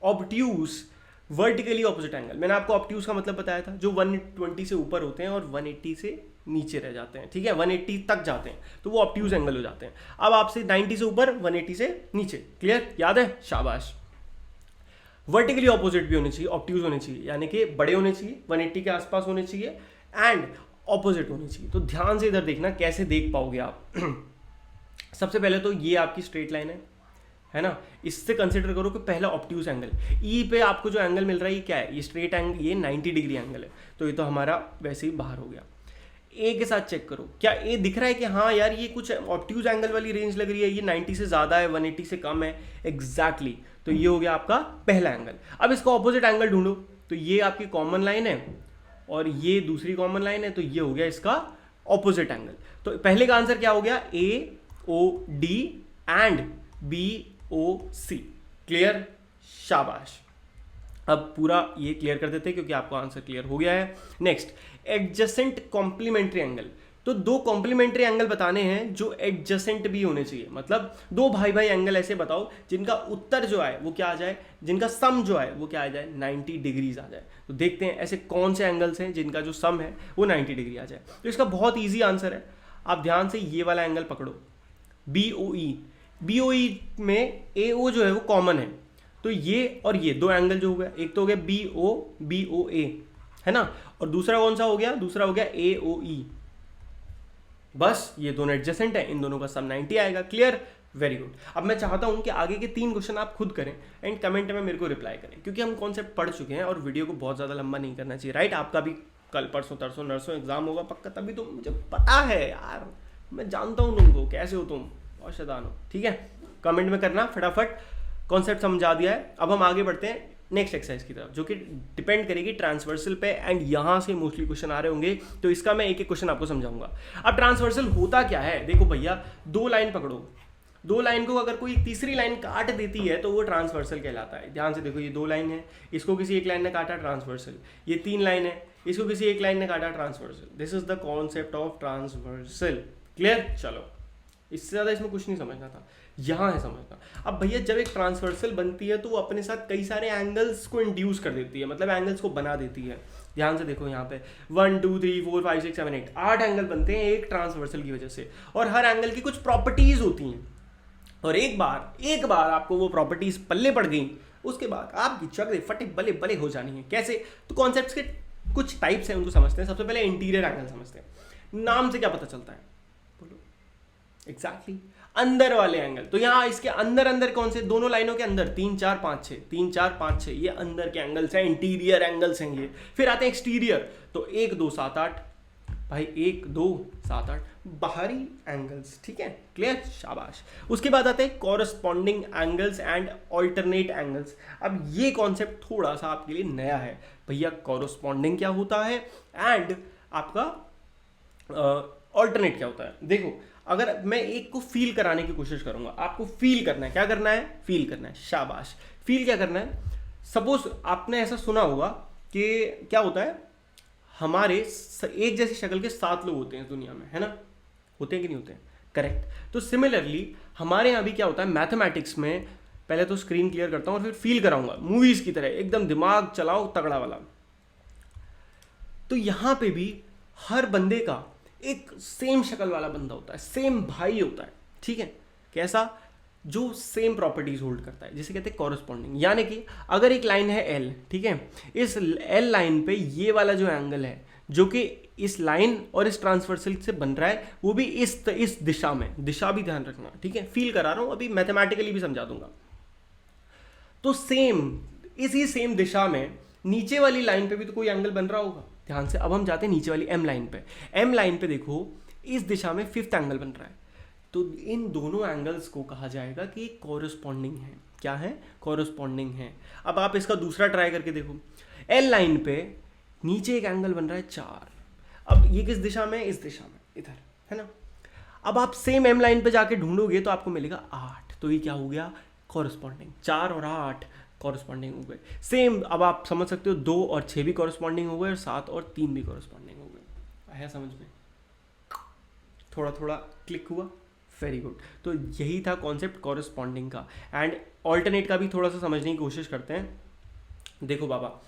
Speaker 1: ऑब्ट्यूस वर्टिकली ऑपोजिट एंगल। मैंने आपको ऑब्ट्यूस का मतलब बताया था, जो 120 से ऊपर होते हैं और 180 से नीचे रह जाते हैं, ठीक है, 180 तक जाते हैं तो वो ऑब्ट्यूस एंगल हो जाते हैं। अब आपसे 90 से ऊपर, 180 से नीचे, क्लियर? याद है? शाबाश। वर्टिकली ऑपोजिट भी होने चाहिए, ऑब्ट्यूस होने चाहिए, यानी कि बड़े होने चाहिए, 180 के आसपास होने चाहिए, एंड ऑपोजिट होनी चाहिए। तो ध्यान से इधर देखना, कैसे देख पाओगे आप। सबसे पहले तो ये आपकी स्ट्रेट लाइन है ना, इससे कंसिडर करो कि पहला ऑब्ट्यूस एंगल ई पे आपको जो एंगल मिल रहा है ये क्या है, ये स्ट्रेट एंगल, ये 90 डिग्री एंगल है, तो ये तो हमारा वैसे ही बाहर हो गया। ए के साथ चेक करो, क्या ए दिख रहा है कि हाँ यार ये कुछ ऑब्ट्यूस एंगल वाली रेंज लग रही है, ये 90 से ज़्यादा है, 180 से कम है, एग्जैक्टली। तो ये हो गया आपका पहला एंगल। अब इसका ऑपोजिट एंगल ढूंढो, तो ये आपकी कॉमन लाइन है और ये दूसरी कॉमन लाइन है, तो ये हो गया इसका ऑपोजिट एंगल। तो पहले का आंसर क्या हो गया, A O D and B O C. Clear? शाबाश। अब पूरा ये क्लियर कर देते हैं क्योंकि आपको आंसर क्लियर हो गया है। Next, adjacent complementary angle. तो दो कॉम्प्लीमेंट्री एंगल बताने हैं जो एडजेसेंट भी होने चाहिए, मतलब दो भाई भाई एंगल ऐसे बताओ जिनका उत्तर जो आए वो क्या आ जाए, जिनका सम जो आए वो क्या आ जाए, 90 डिग्रीज आ जाए। तो देखते हैं ऐसे कौन से एंगल्स हैं जिनका जो सम है वो 90 डिग्री आ जाए। तो इसका बहुत ईजी आंसर है, आप ध्यान से ये वाला एंगल पकड़ो, बी ओ ई। बी ओ ई में ए ओ जो है वो कॉमन है, तो ये और ये दो एंगल जो हो गया, एक तो हो गया बी ओ ए, है ना, और दूसरा कौन सा हो गया, दूसरा हो गया ए ओ ई। बस ये दोनों एडजेसेंट है, इन दोनों का सम 90 आएगा। क्लियर? Very good. अब मैं चाहता हूं कि आगे के 3 क्वेश्चन आप खुद करें एंड कमेंट में मेरे को रिप्लाई करें, क्योंकि हम कॉन्सेप्ट पढ़ चुके हैं और वीडियो को बहुत ज़्यादा लंबा नहीं करना चाहिए, राइट? आपका भी कल परसों तरसों नरसों एग्जाम होगा पक्का, तभी तो मुझे पता है यार, मैं जानता हूँ तुमको, कैसे हो तुम, बहुत शैतान हो, ठीक है? कमेंट में करना फटाफट, कॉन्सेप्ट समझा दिया है। अब हम आगे बढ़ते हैं नेक्स्ट एक्सरसाइज की तरफ, जो कि डिपेंड करेगी ट्रांसवर्सल पे, एंड यहाँ से मोस्टली क्वेश्चन आ रहे होंगे, तो इसका मैं एक एक क्वेश्चन आपको समझाऊंगा। अब ट्रांसवर्सल होता क्या है, देखो भैया, दो लाइन पकड़ो, दो लाइन को अगर कोई तीसरी लाइन काट देती है तो वो ट्रांसवर्सल कहलाता है। ध्यान से देखो, ये दो लाइन है, इसको किसी एक लाइन ने काटा, ट्रांसवर्सल। ये 3 लाइन है, इसको किसी एक लाइन ने काटा, transversal. This is the concept of transversal. Clear? चलो, इससे ज़्यादा इसमें कुछ नहीं समझना था, यहाँ है समझना। अब भैया जब एक ट्रांसवर्सल बनती है तो वो अपने साथ कई सारे एंगल्स को इंड्यूस कर देती है, मतलब एंगल्स को बना देती है। ध्यान से देखो, यहाँ पे 1 2 3 4 5 6 7 8 8 एंगल बनते हैं एक ट्रांसवर्सल की वजह से, और हर एंगल की कुछ प्रॉपर्टीज होती हैं, और एक बार आपको वो प्रॉपर्टीज पल्ले पड़ गई, उसके बाद आपकी चक्र फटे बले बले हो जानी है। कैसे? तो कॉन्सेप्ट्स के कुछ टाइप्स हैं, उनको समझते हैं। सबसे पहले इंटीरियर एंगल समझते हैं। नाम से क्या पता चलता है, बोलो? एग्जैक्टली, अंदर वाले एंगल। तो यहाँ इसके अंदर कौन से, दोनों लाइनों के अंदर 3 4 5 6 3 4 5 6, ये अंदर के एंगल्स हैं, इंटीरियर एंगल्स हैं ये। फिर आते हैं एक्सटीरियर, तो 1 2 7 8 भाई, 1 2 7 8 बाहरी एंगल्स, ठीक है? क्लियर? शाबाश। उसके बाद आते हैं corresponding angles and alternate angles. अब ये कॉन्सेप्ट थोड़ा सा आपके लिए नया है भैया, कॉरस्पॉन्डिंग क्या होता है एंड आपका ऑल्टरनेट क्या होता है। देखो, अगर मैं एक को फील कराने की कोशिश करूंगा, आपको फील करना है, क्या करना है, फील करना है। शाबाश। फील क्या करना है, सपोज आपने ऐसा सुना होगा कि क्या होता है, हमारे एक जैसी शक्ल के 7 लोग होते हैं दुनिया में, है ना? होते हैं कि नहीं होते हैं? करेक्ट। तो सिमिलरली हमारे यहाँ भी क्या होता है, मैथमेटिक्स में पहले तो स्क्रीन क्लियर करता हूँ और फिर फील कराऊंगा मूवीज की तरह, एकदम दिमाग चलाओ तगड़ा वाला। तो यहां पे भी हर बंदे का एक सेम शक्ल वाला बंदा होता है, सेम भाई होता है, ठीक है। कैसा? जो सेम प्रॉपर्टीज होल्ड करता है, जिसे कहते हैं कॉरस्पॉन्डिंग। यानी कि अगर एक लाइन है एल, ठीक है, इस एल लाइन पे ये वाला जो एंगल है जो कि इस लाइन और इस ट्रांसवर्सल से बन रहा है, वो भी इस दिशा में, दिशा भी ध्यान रखना, ठीक है, फील करा रहा हूं, अभी मैथमेटिकली भी समझा दूंगा। तो सेम इसी सेम दिशा में नीचे वाली लाइन पे भी तो कोई एंगल बन रहा होगा, ध्यान से। अब हम जाते हैं नीचे वाली एम लाइन पे। एम लाइन पे देखो इस दिशा में फिफ्थ एंगल बन रहा है, तो इन दोनों एंगल्स को कहा जाएगा कि कॉरस्पॉन्डिंग है। क्या है? कॉरस्पॉन्डिंग है। अब आप इसका दूसरा ट्राई करके देखो, एल लाइन पे नीचे एक एंगल बन रहा है 4, अब ये किस दिशा में? इस दिशा में, इधर, है ना। अब आप सेम एम लाइन पे जाके ढूंढोगे तो आपको मिलेगा 8, तो ये क्या हो गया? कॉरस्पॉन्डिंग। 4 और 8 कॉरस्पॉन्डिंग हो गए सेम। अब आप समझ सकते हो 2 और 6 भी कॉरस्पॉन्डिंग हो गए और 7 और 3 भी कॉरस्पॉन्डिंग हो गए। आया समझ में? थोड़ा थोड़ा क्लिक हुआ, वेरी गुड। तो यही था कॉन्सेप्ट कॉरस्पॉन्डिंग का। एंड ऑल्टरनेट का भी थोड़ा सा समझने की कोशिश करते हैं। देखो बाबा,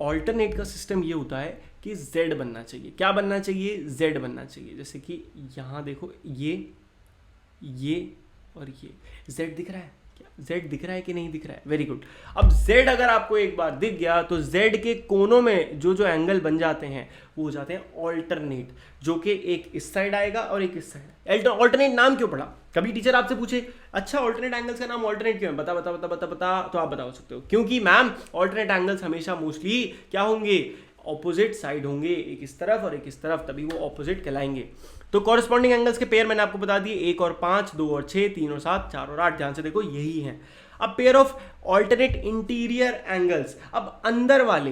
Speaker 1: ऑल्टरनेट का सिस्टम ये होता है कि z बनना चाहिए। क्या बनना चाहिए? z बनना चाहिए। जैसे कि यहाँ देखो, ये और ये z दिख रहा है क्या? z दिख रहा है कि नहीं दिख रहा है? Very good. अब z अगर आपको एक बार दिख गया तो z के कोनों में जो जो एंगल बन जाते हैं वो हो जाते हैं ऑल्टरनेट, जो कि एक इस साइड आएगा और एक इस साइड। ऑल्टरनेट नाम क्यों पड़ा? कभी टीचर आपसे पूछे अच्छा ऑल्टरनेट एंगल्स का नाम ऑल्टरनेट क्यों है, बता बता बता बता बता, तो आप बता सकते हो क्योंकि मैम ऑल्टरनेट एंगल्स हमेशा मोस्टली क्या होंगे? ऑपोजिट साइड होंगे, एक इस तरफ और एक इस तरफ, तभी वो ऑपोजिट कहलाएंगे। तो कॉरस्पॉन्डिंग एंगल्स के पेयर मैंने आपको बता दिए, 1 और 5, 2 और 6, 3 और 7, 4 और 8। ध्यान से देखो यही है। अब pair of alternate interior angles, अब अंदर वाले,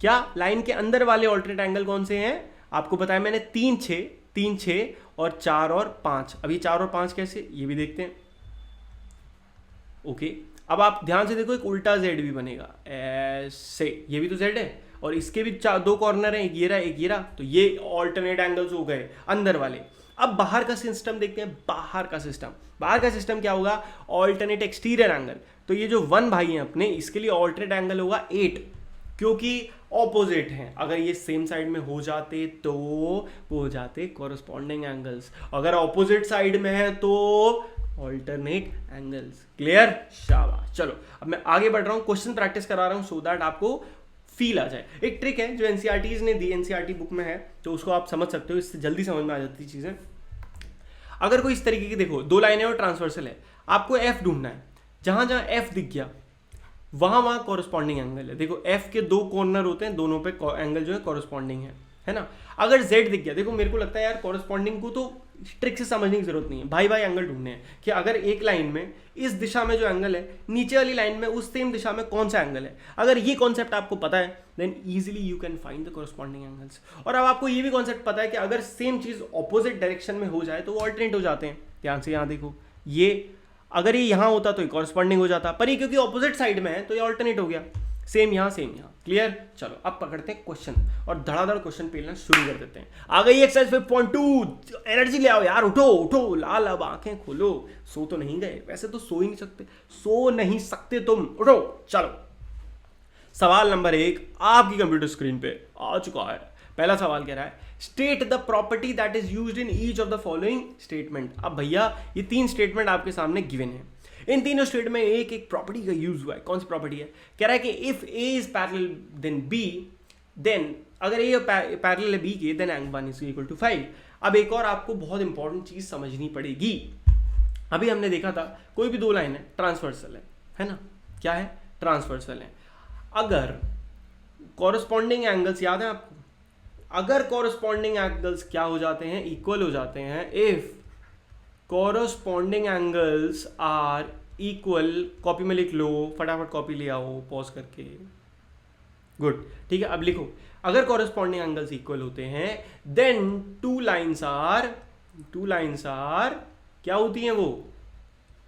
Speaker 1: क्या लाइन के अंदर वाले ऑल्टरनेट एंगल कौन से हैं? आपको बताया मैंने 3 6 और 4 और 5। अभी 4 और 5 कैसे, ये भी देखते हैं। ओके, अब आप ध्यान से देखो, एक उल्टा जेड भी बनेगा ऐसे, ये भी तो जेड है और इसके भी 2 कॉर्नर हैं, एक ये रहा एक ये रहा, तो ये ऑल्टरनेट एंगल्स हो गए अंदर वाले। अब बाहर का सिस्टम देखते हैं। बाहर का सिस्टम क्या होगा? Alternate exterior angle. तो ये जो 1 भाई हैं अपने, इसके लिए ऑल्टरनेट एंगल होगा 8, क्योंकि ऑपोजिट हैं। अगर ये सेम साइड में हो जाते तो वो हो जाते कॉरस्पॉन्डिंग एंगल्स, अगर ऑपोजिट साइड में है तो ऑल्टरनेट एंगल्स। क्लियर? शाबाश। चलो अब मैं आगे बढ़ रहा हूं, क्वेश्चन प्रैक्टिस करा रहा हूं सो दैट आपको फील आ जाए। एक ट्रिक है जो एनसीईआरटीज ने दी, एनसीईआरटी बुक में है, तो उसको आप समझ सकते हो, इससे जल्दी समझ में आ जाती चीजें। अगर कोई इस तरीके की, देखो 2 लाइनें और ट्रांसवर्सल है, आपको एफ ढूंढना है। जहां जहां एफ दिख गया वहां कॉरस्पॉन्डिंग एंगल है। देखो एफ के 2 कॉर्नर होते हैं, दोनों पे एंगल जो है कॉरस्पॉन्डिंग है ना। अगर जेड दिख गया, देखो मेरे को लगता है यार कॉरस्पॉन्डिंग को तो ट्रिक से समझने की जरूरत नहीं है, भाई भाई एंगल ढूंढने हैं कि अगर एक लाइन में इस दिशा में जो एंगल है, नीचे वाली लाइन में उस सेम दिशा में कौन सा एंगल है। अगर ये कॉन्सेप्ट आपको पता है then easily you can find the corresponding angles. और अब आपको ये भी कॉन्सेप्ट पता है कि अगर सेम चीज ऑपोजिट डायरेक्शन में हो जाए तो वो ऑल्टरनेट हो जाते हैं। ध्यान से यहाँ देखो, ये अगर ये यहाँ होता तो ये कॉरस्पॉन्डिंग हो जाता, पर ये क्योंकि ऑपोजिट साइड में है तो ये ऑल्टरनेट हो गया। सेम यहाँ सेम यहाँ। क्लियर? चलो अब पकड़ते हैं क्वेश्चन और धड़ाधड़ क्वेश्चन पेलना शुरू कर देते हैं। आ गई एक्सरसाइज 5.2। एनर्जी ले आओ यार, उठो उठो, लाल अब आंखें खोलो। सो तो नहीं गए? वैसे तो सो ही नहीं सकते तुम, उठो। चलो सवाल नंबर 1 आपकी कंप्यूटर स्क्रीन पे आ चुका है। पहला सवाल कह रहा है state the property that is used in each of the following statement. अब भैया ये 3 स्टेटमेंट आपके सामने गिवन है, इन तीनों स्टेट में एक एक प्रॉपर्टी का यूज हुआ है। कौन सी प्रॉपर्टी है? कह रहा है कि if A is parallel then B, then अगर ए पैरेलल है बी के then angle 1 is equal to 5। अब एक और आपको बहुत इंपॉर्टेंट चीज समझनी पड़ेगी। अभी हमने देखा था कोई भी 2 लाइन है ट्रांसवर्सल है ना, क्या है? ट्रांसवर्सल है। अगर कॉरस्पॉन्डिंग एंगल्स याद है आपको, अगर कॉरस्पॉन्डिंग एंगल्स क्या हो जाते हैं? इक्वल हो जाते हैं। If corresponding angles are equal, copy में लिख लो, फटाफट कॉपी ले आओ पॉज करके। गुड, ठीक है। अब लिखो अगर कॉरस्पॉन्डिंग एंगल्स इक्वल होते हैं देन 2 लाइन्स आर क्या होती हैं? वो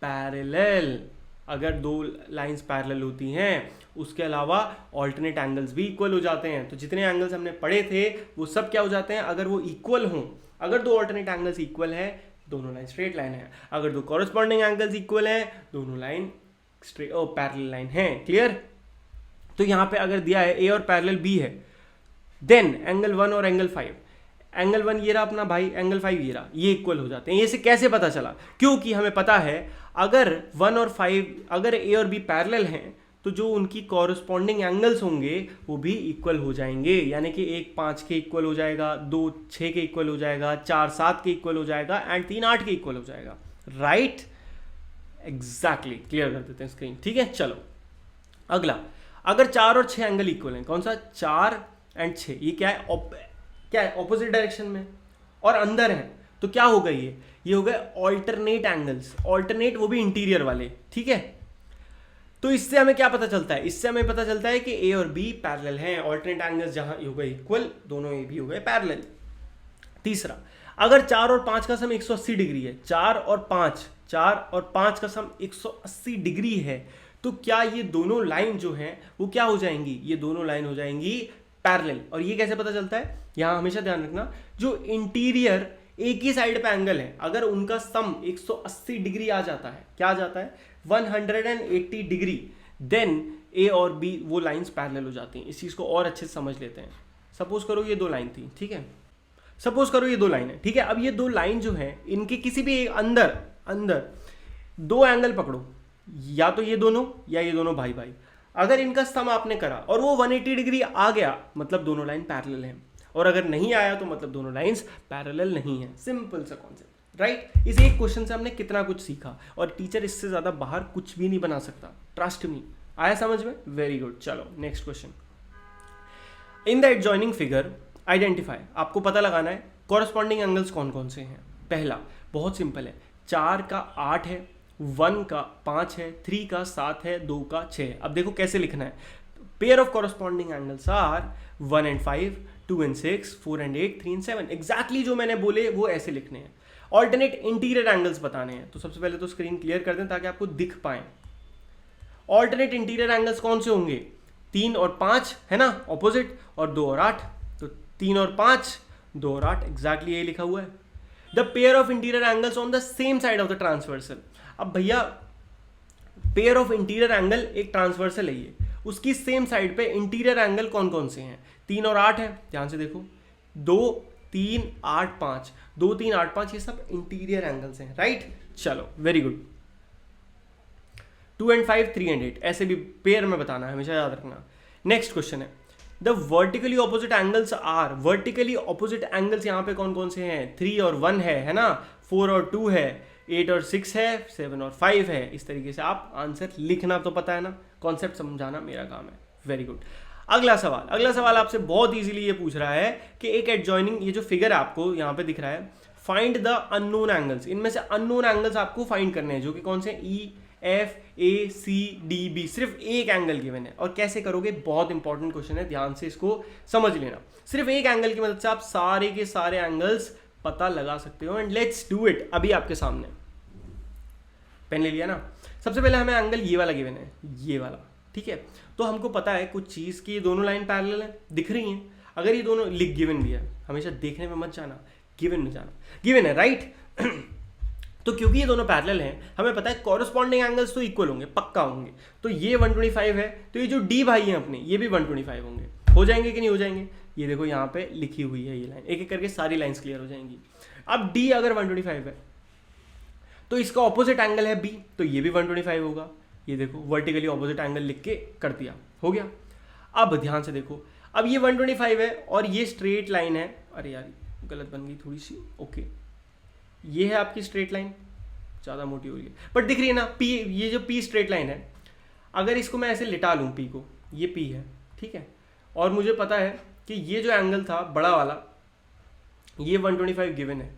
Speaker 1: पैरेलल। अगर 2 लाइन्स पैरेलल होती हैं उसके अलावा ऑल्टरनेट एंगल्स भी इक्वल हो जाते हैं। तो जितने एंगल्स हमने पढ़े थे वो सब क्या हो जाते हैं? अगर वो इक्वल हों, अगर 2 ऑल्टरनेट एंगल्स इक्वल है दोनों लाइन स्ट्रेट लाइन है, अगर 2 कॉरस्पॉन्डिंग एंगल्स इक्वल हैं दोनों लाइन पैरेलल लाइन है। क्लियर? तो यहां पे अगर दिया है ए और पैरेलल बी है, देन एंगल 1 और एंगल 5, एंगल 1 ये रहा अपना भाई, एंगल 5 ये रहा, ये इक्वल हो जाते हैं। ये से कैसे पता चला? क्योंकि हमें पता है अगर 1 और 5, अगर ए और बी पैरेलल हैं तो जो उनकी कॉरस्पॉन्डिंग एंगल्स होंगे वो भी इक्वल हो जाएंगे, यानी कि 1 5 के इक्वल हो जाएगा, 2 6 के इक्वल हो जाएगा, 4 7 के इक्वल हो जाएगा एंड 3 8 के इक्वल हो जाएगा। राइट? एग्जैक्टली। क्लियर कर देते हैं स्क्रीन। ठीक है, चलो अगला, अगर 4 और 6 एंगल इक्वल हैं, कौन सा? 4 एंड 6, ये क्या है? क्या है? ऑपोजिट डायरेक्शन में और अंदर है, तो क्या होगा? ये हो गए ऑल्टरनेट एंगल्स, ऑल्टरनेट वो भी इंटीरियर वाले। ठीक है, तो इससे हमें क्या पता चलता है? इससे हमें पता चलता है कि ए और बी पैरेलल हैं, ऑल्टरनेट एंगल्स जहां हो गए इक्वल, दोनों ए बी हो गए पैरेलल। तीसरा, अगर 4 और 5 का सम 180 डिग्री है, 4 और 5 का सम 180 डिग्री है, तो क्या ये दोनों लाइन जो हैं वो क्या हो जाएंगी? ये दोनों लाइन हो जाएंगी पैरेलल। और ये कैसे पता चलता है? यहां हमेशा ध्यान रखना, जो इंटीरियर एक ही साइड पे एंगल है, अगर उनका सम 180 डिग्री आ जाता है, क्या आ जाता है? 180 डिग्री, देन ए और बी वो लाइंस पैरेलल हो जाती हैं। इस चीज को और अच्छे से समझ लेते हैं। सपोज करो ये 2 लाइन थी, ठीक है, सपोज करो ये 2 लाइन है, ठीक है। अब ये 2 लाइन जो है, इनके किसी भी अंदर 2 एंगल पकड़ो, या तो ये दोनों या ये दोनों भाई भाई, अगर इनका सम आपने करा और वो 180 डिग्री आ गया, मतलब दोनों लाइन पैरेलल हैं, और अगर नहीं आया तो मतलब दोनों लाइंस पैरेलल नहीं है। सिंपल सा कॉन्सेप्ट, राइट? इस एक क्वेश्चन से हमने कितना कुछ सीखा, और टीचर इससे ज्यादा बाहर कुछ भी नहीं बना सकता, ट्रस्ट मी। आया समझ में? Very good. चलो next question. In the adjoining figure identify, आपको पता लगाना है कॉरस्पॉन्डिंग एंगल्स कौन कौन से हैं। पहला बहुत सिंपल है, 4 का 8 है, 1 का 5 है, 3 का 7 है, 2 का 6 है। अब देखो कैसे लिखना है। Pair of corresponding angles are 1 and 5, 2 and 6, 4 and 8, 3 and 7। Exactly जो मैंने बोले वो ऐसे लिखने हैं। ऑल्टरनेट इंटीरियर एंगल्स बताने हैं, तो सबसे पहले तो स्क्रीन क्लियर कर दें ताकि आपको दिख पाए। ऑल्टरनेट इंटीरियर एंगल्स कौन से होंगे? 3 और 5 है ना ऑपोजिट, और 2 और 8, तो 3 और 5, 2 और 8, एग्जैक्टली यही लिखा हुआ है। The pair of interior angles on the same side of the transversal. अब भैया पेयर ऑफ इंटीरियर एंगल एक ट्रांसवर्सल है, ये उसकी सेम साइड पे इंटीरियर एंगल कौन कौन से हैं? 3 और 8 है, ध्यान से देखो, 2 3 8 5, 2 3 8 5, ये सब इंटीरियर एंगल्स हैं, राइट? चलो वेरी गुड। 2 and 5, 3 and 8, ऐसे भी पेयर में बताना है, हमेशा याद रखना। नेक्स्ट क्वेश्चन है, the vertically opposite angles are, vertically opposite angles यहाँ पे कौन कौन से हैं? 3 और 1 है ना, 4 और 2 है, 8 और 6 है, 7 और 5 है। इस तरीके से आप आंसर लिखना तो पता है ना, कॉन्सेप्ट समझाना मेरा काम है। Very good. अगला सवाल आपसे बहुत इजीली ये पूछ रहा है कि एक एडजॉइनिंग, ये जो फिगर आपको यहाँ पे दिख रहा है, फाइंड द अननोन एंगल्स। इनमें से अननोन एंगल्स आपको फाइंड करने हैं, जो कि कौन से? E F A C D B. सिर्फ एक एंगल गिवन है, और कैसे करोगे? बहुत इंपॉर्टेंट क्वेश्चन है, ध्यान से इसको समझ लेना। सिर्फ एक एंगल की मदद से आप सारे के सारे एंगल्स पता लगा सकते हो, एंड लेट्स डू इट। अभी आपके सामने पेन ले लिया ना। सबसे पहले हमें एंगल ये वाला गिवन है, ये वाला, ठीक है। तो हमको पता है कुछ चीज़ की ये दोनों लाइन पैरेलल है, दिख रही हैं। अगर ये दोनों लिख गिवन भी है, हमेशा देखने में मत जाना, गिवन में जाना। गिवन है, राइट? तो क्योंकि ये दोनों पैरेलल हैं, हमें पता है कॉरस्पॉन्डिंग एंगल्स तो इक्वल होंगे, पक्का होंगे। तो ये 125 है, तो ये जो डी भाई हैं अपने, ये भी 125 होंगे। हो जाएंगे कि नहीं हो जाएंगे? ये देखो यहाँ पे लिखी हुई है ये लाइन, एक एक करके सारी लाइंस क्लियर हो जाएंगी। अब डी अगर 125 है, तो इसका ऑपोजिट एंगल है बी, तो ये भी 125 होगा। ये देखो वर्टिकली ऑपोजिट एंगल लिख के कर दिया, हो गया। अब ध्यान से देखो, अब ये 125 है और ये स्ट्रेट लाइन है। अरे यार गलत बन गई थोड़ी सी, ओके। ये है आपकी स्ट्रेट लाइन, ज़्यादा मोटी हो रही है बट दिख रही है ना पी। ये जो पी स्ट्रेट लाइन है, अगर इसको मैं ऐसे लिटा लूँ पी को, ये पी है, ठीक है। और मुझे पता है कि ये जो एंगल था बड़ा वाला, ये 125 गिवन है,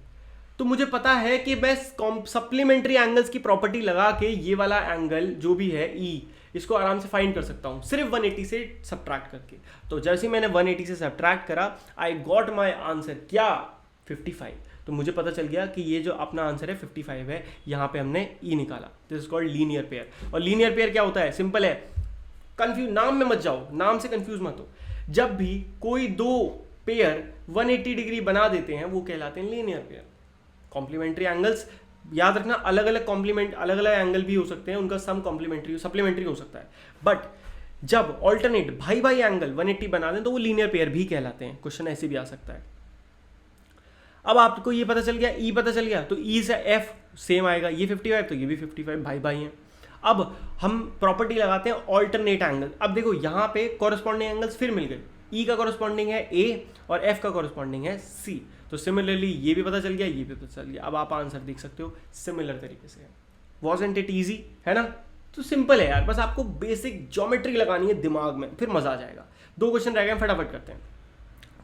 Speaker 1: तो मुझे पता है कि मैं सप्लीमेंट्री एंगल्स की प्रॉपर्टी लगा के ये वाला एंगल जो भी है ई, इसको आराम से फाइंड कर सकता हूँ सिर्फ 180 से सब्ट्रैक्ट करके। तो जैसे ही मैंने 180 से सब्ट्रैक्ट करा, आई गॉट माई आंसर, क्या? 55। तो मुझे पता चल गया कि ये जो अपना आंसर है 55 है। यहाँ पे हमने ई निकाला। This is called linear pair. और लीनियर पेयर क्या होता है? सिंपल है, कंफ्यूज, नाम में मत जाओ, नाम से कंफ्यूज मत हो। जब भी कोई दो पेयर 180 डिग्री बना देते हैं, वो कहलाते हैं लीनियर पेयर। कॉम्प्लीमेंट्री एंगल्स याद रखना अलग अलग कॉम्प्लीमेंट, अलग अलग एंगल भी हो सकते हैं, उनका सम कॉम्प्लीमेंट्री सप्लीमेंट्री हो सकता है, बट जब ऑल्टरनेट भाई भाई एंगल 180 बना दें तो वो लीनियर पेयर भी कहलाते हैं। क्वेश्चन ऐसे भी आ सकता है। अब आपको ये पता चल गया, ई पता चल गया, तो ई से एफ सेम आएगा, ये 55 तो ये भी 55 भाई भाई हैं। अब हम प्रॉपर्टी लगाते हैं ऑल्टरनेट एंगल। अब देखो यहाँ पे कॉरस्पॉन्डिंग एंगल्स फिर मिल गए, ई का कॉरस्पॉन्डिंग है ए और एफ का कॉरस्पॉन्डिंग है सी, तो सिमिलरली ये भी पता चल गया, ये भी पता चल गया। अब आप आंसर देख सकते हो सिमिलर तरीके से। वॉजंट इट ईजी, है ना? तो सिंपल है यार, बस आपको बेसिक ज्योमेट्री लगानी है दिमाग में, फिर मजा आ जाएगा। 2 क्वेश्चन रह गए, फटाफट करते हैं।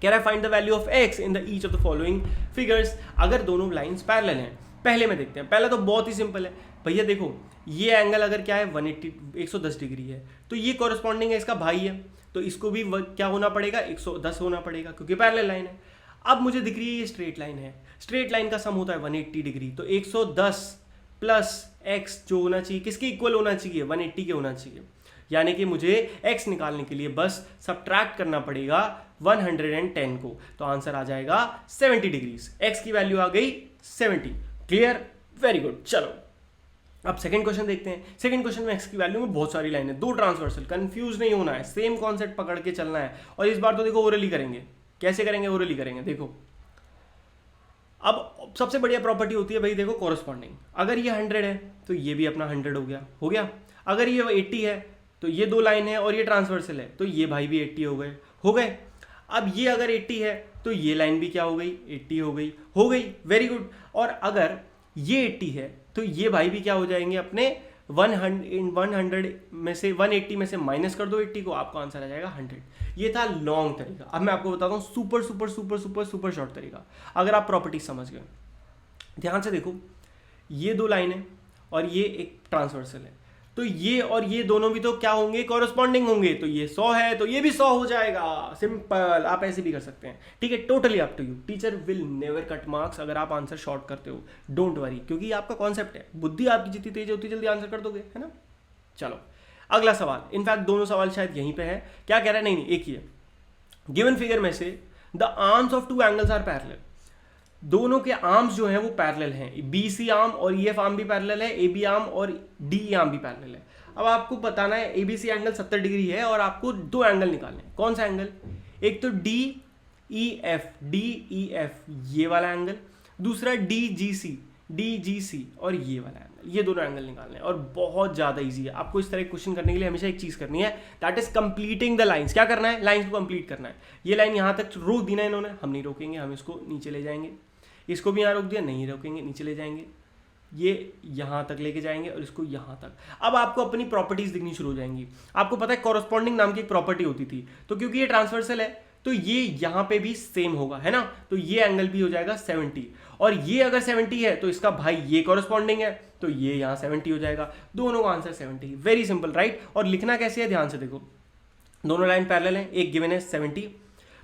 Speaker 1: कह रहा है find the value of x in the each of the following figures, अगर दोनों लाइंस पैरेलल हैं। पहले में देखते हैं, पहला तो बहुत ही सिंपल है भैया। देखो ये एंगल अगर क्या है 110 डिग्री है, तो ये कॉरस्पॉन्डिंग है इसका भाई है, तो इसको भी क्या होना पड़ेगा 110 होना पड़ेगा, क्योंकि पैरेलल लाइन है। अब मुझे दिख रही है ये स्ट्रेट लाइन है, स्ट्रेट लाइन का सम होता है 180 डिग्री, तो 110 प्लस x जो होना चाहिए किसके इक्वल होना चाहिए, 180 के होना चाहिए। यानी कि मुझे x निकालने के लिए बस सब्ट्रैक्ट करना पड़ेगा 110 को, तो आंसर आ जाएगा 70 डिग्रीज। x की वैल्यू आ गई 70। Clear, very good. चलो अब सेकंड क्वेश्चन देखते हैं। सेकंड क्वेश्चन में x की वैल्यू में बहुत सारी लाइन है, 2 ट्रांसवर्सल, कंफ्यूज नहीं होना है, सेम कॉन्सेप्ट पकड़ के चलना है। और इस बार तो देखो ओरली करेंगे। कैसे करेंगे? ओरली करेंगे। देखो अब सबसे बढ़िया प्रॉपर्टी होती है भाई, देखो कॉरस्पॉन्डिंग। अगर ये 100 है तो ये भी अपना 100 हो गया। अगर ये 80 है तो ये 2 लाइन है और ये ट्रांसवर्सल है, तो ये भाई भी 80 हो गए। अब ये अगर 80 है तो ये लाइन भी क्या हो गई, 80 हो गई। Very good. और अगर ये 80 है तो ये भाई भी क्या हो जाएंगे अपने 100 में से 180 में से माइनस कर दो 80 को, आपका आंसर आ जाएगा 100। ये था लॉन्ग तरीका। अब मैं आपको बताता हूँ super super super super super short तरीका। अगर आप प्रॉपर्टी समझ गए, ध्यान से देखो, ये 2 लाइन है और ये एक ट्रांसवर्सल है, तो ये और ये दोनों भी तो क्या होंगे, कॉरस्पॉन्डिंग होंगे। तो ये 100 है तो ये भी 100 हो जाएगा। सिंपल, आप ऐसे भी कर सकते हैं। ठीक है, totally up to you. Teacher will never cut marks अगर आप आंसर शॉर्ट करते हो, डोंट वरी, क्योंकि आपका कॉन्सेप्ट है। बुद्धि आपकी जितनी तेज है उतनी जल्दी आंसर कर दोगे, है ना? चलो अगला सवाल। इनफैक्ट दोनों सवाल शायद यहीं पे है। क्या कह रहा है? नहीं, एक ही है। गिवन फिगर में से the arms of 2 angles are parallel. दोनों के आर्म्स जो हैं वो पैरेलल हैं। BC आर्म और EF आर्म भी पैरेलल है, AB आर्म और DE आर्म भी पैरेलल है। अब आपको बताना है ABC एंगल 70 डिग्री है और आपको 2 एंगल निकालने हैं। कौन सा एंगल? एक तो DEF ये वाला एंगल, दूसरा DGC और ये वाला एंगल। ये दोनों एंगल निकालने हैं और बहुत ज्यादा इजी है। आपको इस तरह क्वेश्चन करने के लिए हमेशा एक चीज करनी है, that is completing the lines. क्या करना है? लाइंस को कंप्लीट करना है। ये लाइन यहां तक रोक दी ना इन्होंने, हम नहीं रोकेंगे, हम इसको नीचे ले जाएंगे। इसको भी यहाँ रोक दिया, नहीं रोकेंगे, नीचे ले जाएंगे। ये यहाँ तक लेके जाएंगे और इसको यहाँ तक। अब आपको अपनी प्रॉपर्टीज दिखनी शुरू हो जाएंगी। आपको पता है कॉरस्पॉन्डिंग नाम की एक प्रॉपर्टी होती थी, तो क्योंकि ये ट्रांसवर्सल है तो ये यहाँ पे भी सेम होगा, है ना? तो ये एंगल भी हो जाएगा 70, और ये अगर 70 है तो इसका भाई ये कॉरस्पॉन्डिंग है, तो ये यहाँ 70 हो जाएगा। दोनों का आंसर 70। Very simple, right? और लिखना कैसे है, ध्यान से देखो। दोनों लाइन पैरेलल है, एक गिवन है 70,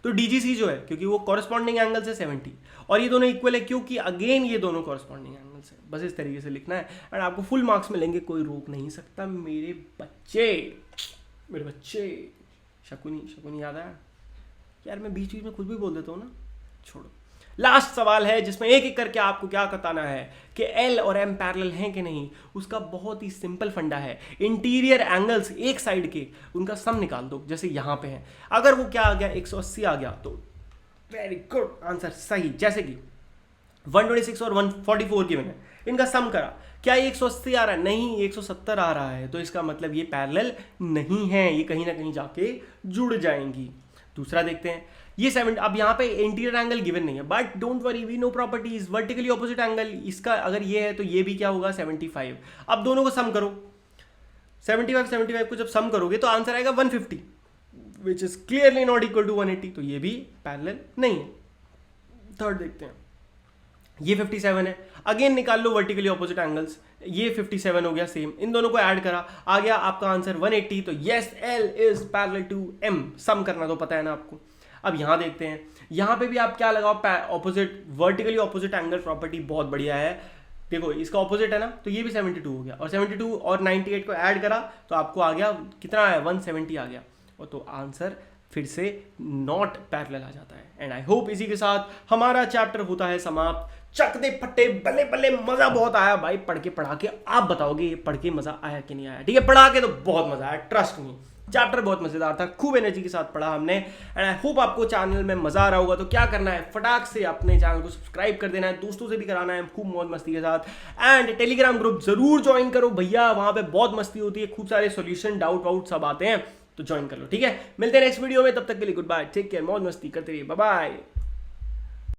Speaker 1: तो DGC जो है क्योंकि वो कॉरस्पॉन्डिंग एंगल से 70, और ये दोनों इक्वल है क्योंकि अगेन ये दोनों कॉरस्पॉन्डिंग एंगल्स है। बस इस तरीके से लिखना है और आपको फुल मार्क्स मिलेंगे, कोई रोक नहीं सकता। मेरे बच्चे शकुनी याद है यार, मैं बीच बीच में खुद भी बोल देता हूँ ना, छोड़ो। लास्ट सवाल है जिसमें एक एक करके आपको क्या बताना है कि L और M पैरेलल हैं कि नहीं। उसका बहुत ही सिंपल फंडा है, इंटीरियर एंगल्स एक साइड के उनका सम निकाल दो। जैसे यहाँ पे है, अगर वो क्या आ गया 180 आ गया तो वेरी गुड, आंसर सही। जैसे कि 126 और 144 गिवन है, इनका सम करा, क्या ये 180 आ रहा है? नहीं, 170 आ रहा है, तो इसका मतलब ये पैरेलल नहीं है, ये कहीं ना कहीं जाके जुड़ जाएंगी। दूसरा देखते हैं, ये 7। अब यहाँ पे इंटीरियर एंगल गिवन नहीं है, but don't worry, we know properties. Vertically opposite angle इसका अगर ये है तो ये भी क्या होगा 75। अब दोनों को सम करो, 75 को जब सम करोगे तो आंसर आएगा 150, which is clearly not equal to 180, तो ये भी पैरेलल नहीं है। थर्ड देखते हैं, ये 57 है, अगेन निकाल लो वर्टिकली ऑपोजिट एंगल्स, ये 57 हो गया सेम, इन दोनों को ऐड करा, आ गया आपका आंसर 180। तो yes, L is parallel to M। Sum करना तो पता है ना आपको। अब यहां देखते हैं, यहां पे भी आप क्या लगाओ, opposite, vertically opposite angle property बहुत बढ़िया है। देखो इसका ऑपोजिट है ना, तो ये भी 72 हो गया, और 72 और 98 को ऐड करा तो आपको आ गया कितना आया, 170 आ गया, और तो आंसर फिर से नॉट पैरेलल आ जाता है। एंड आई होप इसी के साथ हमारा चैप्टर होता है समाप्त। चक दे फट्टे, बल्ले बल्ले, मजा बहुत आया भाई पढ़ के आप बताओगे ये पढ़ के मजा आया कि नहीं आया। ठीक है, पढ़ा के तो बहुत मजा आया, ट्रस्ट मी। चैप्टर बहुत मजेदार था, खूब एनर्जी के साथ पढ़ा हमने एंड आई होप आपको चैनल में मजा आ रहा होगा। तो क्या करना है, फटाक से अपने चैनल को सब्सक्राइब कर देना है, दोस्तों से भी कराना है खूब मौज मस्ती के साथ। एंड टेलीग्राम ग्रुप जरूर ज्वाइन करो भैया, वहां पे बहुत मस्ती होती है, खूब सारे सॉल्यूशन डाउट वाउट सब आते हैं, तो ज्वाइन कर लो। ठीक है, मिलते हैं नेक्स्ट वीडियो में, तब तक के लिए गुड बाय, टेक केयर, मौज मस्ती करते रहिए, बाय बाय।